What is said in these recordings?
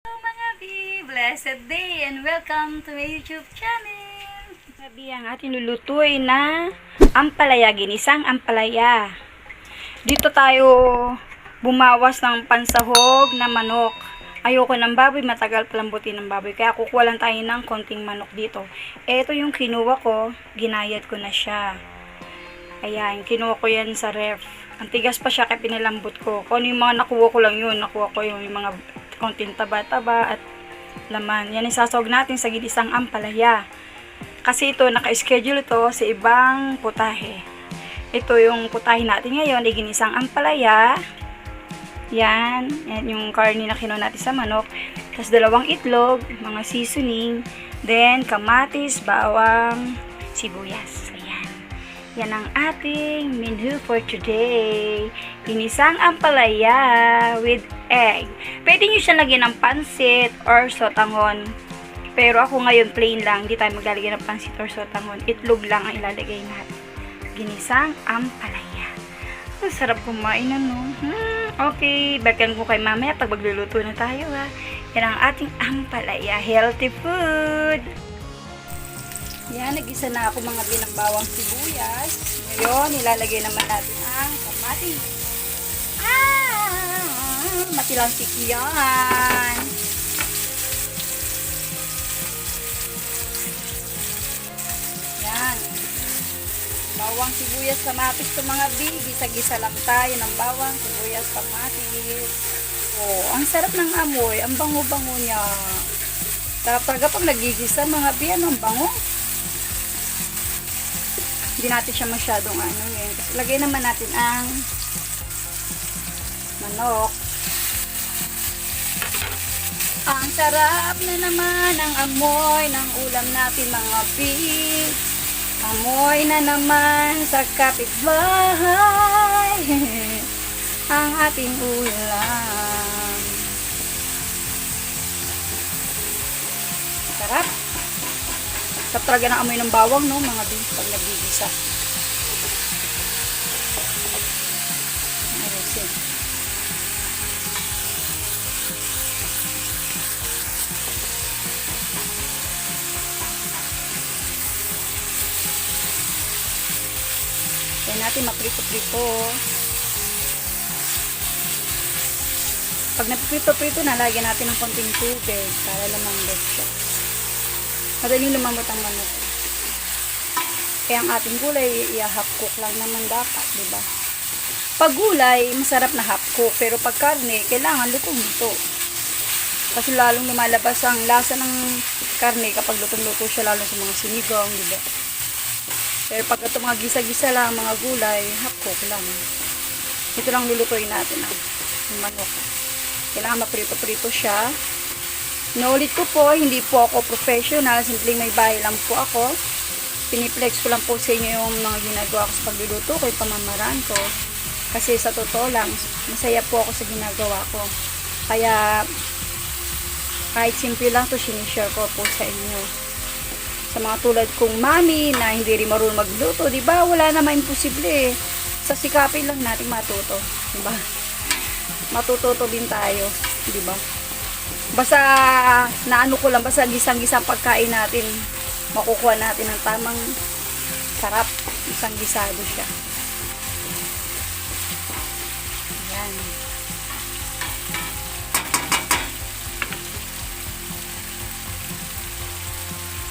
Hello mga B! Blessed day and welcome to my YouTube channel! Mga B, ang ating lulutuin na ampalaya, ginisang ampalaya. Dito tayo bumawas ng pansahog na manok. Ayoko ng baboy, matagal palambutin ng baboy. Kaya kukuha lang tayo ng konting manok dito. Ito yung kinuha ko, ginayat ko na siya. Ayan, kinuha ko yan sa ref. Ang tigas pa siya kaya pinalambot ko. Kung ano yung mga nakuha ko lang yun, nakuha ko yung mga konting taba-taba at laman. Yan isasawag natin sa ginisang ampalaya. Kasi ito, naka-schedule ito sa ibang putahe. Ito yung putahe natin ngayon, ay ginisang ampalaya. Yan yung karne na kinuha natin sa manok. Tapos 2 itlog, mga seasoning, then kamatis, bawang, sibuyas. Yan ang ating menu for today. Ginisang ampalaya with egg. Pwede nyo siya lagyan ng pansit or sotanghon. Pero ako ngayon plain lang. Hindi tayo maglalagay ng pansit or sotanghon. Itlog lang ang ilalagay natin. Ginisang ampalaya. Ang sarap kumain ano. Okay, balikan ko kay mamaya pag magluluto na tayo ha. Yan ang ating ampalaya. Healthy food. Yan, nag-isa na ako mga binang bawang sibuyas. Ngayon, ilalagay naman natin ang kamatis. Matilansik yan. Yan. Bawang sibuyas, kamatis to mga bi. Gisa-gisa lang tayo ng bawang sibuyas, kamatis. Oh, ang sarap ng amoy. Ang bango-bango niya. Sarap talaga pag nagigisa mga bi. Ano, ang bango? Hindi natin siya masyadong Kasi lagay naman natin ang manok. Ang sarap na naman ang amoy ng ulam natin mga pig. Amoy na naman sa kapitbahay. Ang ating ulam. Sarap. Sarap talaga ng amoy ng bawang, no, mga bi, pag nagigisa. Ayusin. Kaya natin maprito-prito. Pag naprito-prito na, lagyan natin ng konting tubig para lumambot siya. Madaling lumambot ang manok. Kaya ang ating gulay, i-half cook lang naman dapat, di ba? Pag gulay, masarap na half cook. Pero pag karne, kailangan lutong-luto. Kasi lalong lumalabas ang lasa ng karne kapag lutong-luto siya, lalo sa mga sinigang, di ba? Pero pag ito mga gisa-gisa lang, mga gulay, half cook lang. Ito lang lulutuin natin ang manok. Kailangan maprito-prito siya. Naulit ko po, hindi po ako professional, simpleng may bahay lang po ako. Piniplex ko lang po sa inyo yung mga ginagawa ko sa pagluluto ko, yung pamamaraan ko. Kasi sa totoo lang, masaya po ako sa ginagawa ko. Kaya, kahit simple lang to, sinishare ko po sa inyo. Sa mga tulad kong mami na hindi rin marunong magluto, di ba? Wala naman imposible eh. Sa sikapin lang natin matuto, di ba? Matututo din tayo, di ba? Basta naano ko lang, basta gisang-gisang pagkain natin, makukuha natin ng tamang sarap. Gisang-gisado siya. Ayan.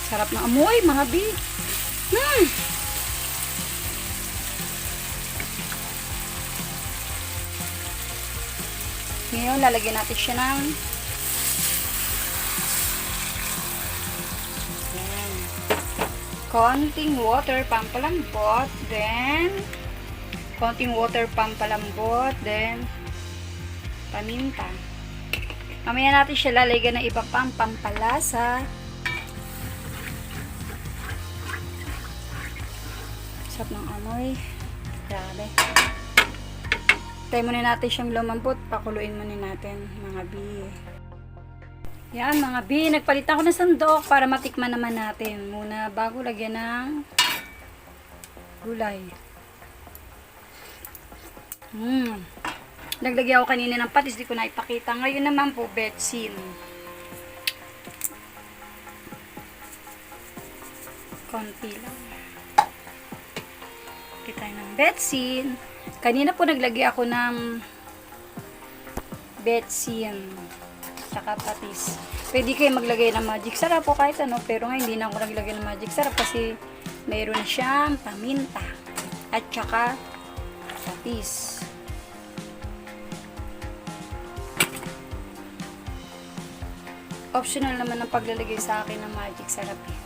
Sarap ng amoy, mga bi. Ngayon, lalagyan natin siya ng konting water pampalambot, then konting water pampalambot, then paminta. Mamaya natin siya lalagyan ng iba pang pampalasa. Sarap ng amoy. Grabe. Tayo muna natin siyang lumambot. Pakuluin muna natin mga bi. Yan mga bi, nagpalitan ko ng sandok para matikman naman natin muna bago lagyan ng gulay. Naglagay ako kanina ng patis, di ko na ipakita. Ngayon naman po, betsin. Konti lang. Kita ng betsin. Kanina po naglagay ako ng betsin. Tsaka patis. Pwede kayo maglagay ng magic sarap o kahit ano. Pero ngayon hindi na ako naglagay ng magic sarap kasi mayroon siyang paminta. At tsaka patis. Optional naman ang paglalagay sa akin ng magic sarap eh.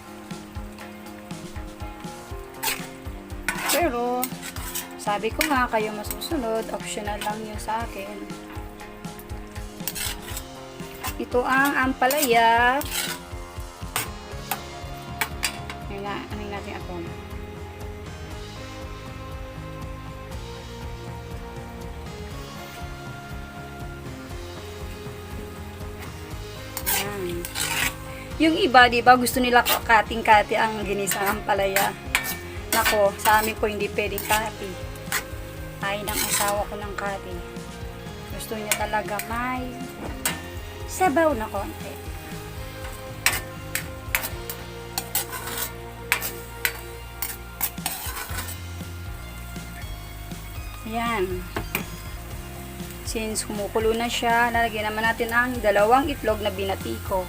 Pero, sabi ko nga, kayo masusunod, optional lang yun sa akin. Ito ang ampalaya. Ano natin ako? Yung iba, di ba, gusto nila kating-kati ang ginisang ampalaya. Nako, sa amin po hindi pwedeng kati. Ay ng asawa ko ng kati. Gusto niya talaga may sabaw na konti. Ayan. Since kumukulo na siya, lalagyan naman natin ang 2 itlog na binati ko.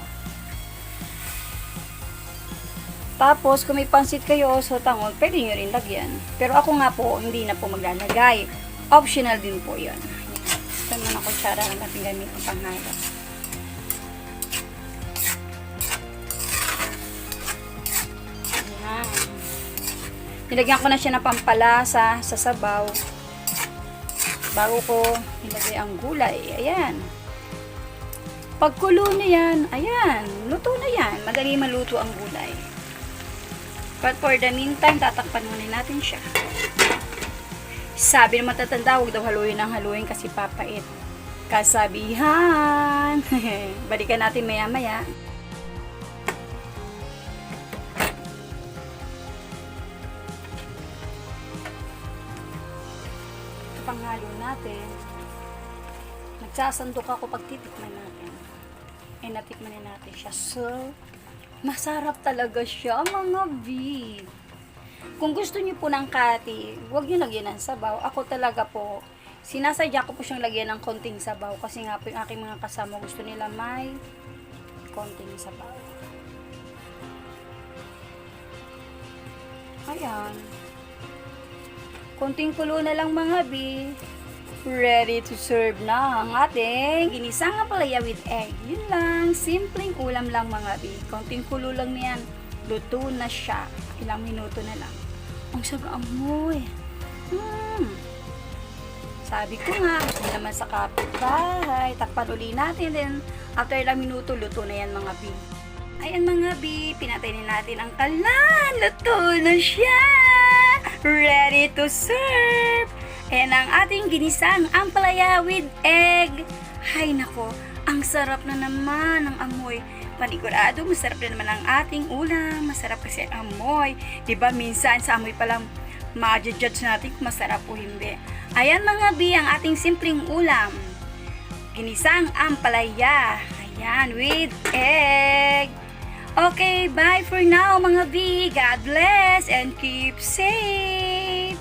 Tapos, kung may pansit kayo o tangon, pwede nyo rin lagyan. Pero ako nga po, hindi na po maglalagay. Optional din po yun. Ito naman ang kutsara na natin gamit ang panghalap. Ayan. Nilagyan ko na siya ng pampalasa sa sabaw. Bago ko nilagay ang gulay. Ayan. Pagkulo na yan, ayan, luto na yan. Madali maluto ang gulay. But for the meantime, tatakpan muna natin siya. Sabi ng matatanda, huwag daw haluin ng haluin kasi papait. Kasabihan. Balikan natin maya-maya. Ito panghalo natin. Nagsasandok ako pag titikman natin. Ay, natikman na natin siya. So, masarap talaga siya, mga B. Kung gusto niyo po ng kati, huwag niyo lagyan ng sabaw. Ako talaga po, sinasadya ko po siyang lagyan ng konting sabaw. Kasi nga po yung aking mga kasama gusto nila may konting sabaw. Ayan. Konting kulo na lang, mga B. Ready to serve na ang ating ginisang ampalaya with egg. Yun lang, simpleng ulam lang, mga B. Konting kulo lang niyan, luto na siya. Ilang minuto na lang. Ang sarap amoy. Sabi ko nga, gusto naman sa kapitbahay. Takpan uli natin din. After ilang minuto, luto na yan, mga B. Ayan, mga B, pinatay na natin ang kalan. Luto na siya. Ready to serve. Ayan ang ating ginisang ampalaya with egg. Hay nako, ang sarap na naman ng amoy. Panigurado, masarap na naman ang ating ulam. Masarap kasi ang amoy. Diba minsan sa amoy palang ma-judge natin kung masarap o hindi. Ayan, mga B, ang ating simpleng ulam. Ginisang ampalaya. Ayan, with egg. Okay, bye for now, mga B. God bless and keep safe.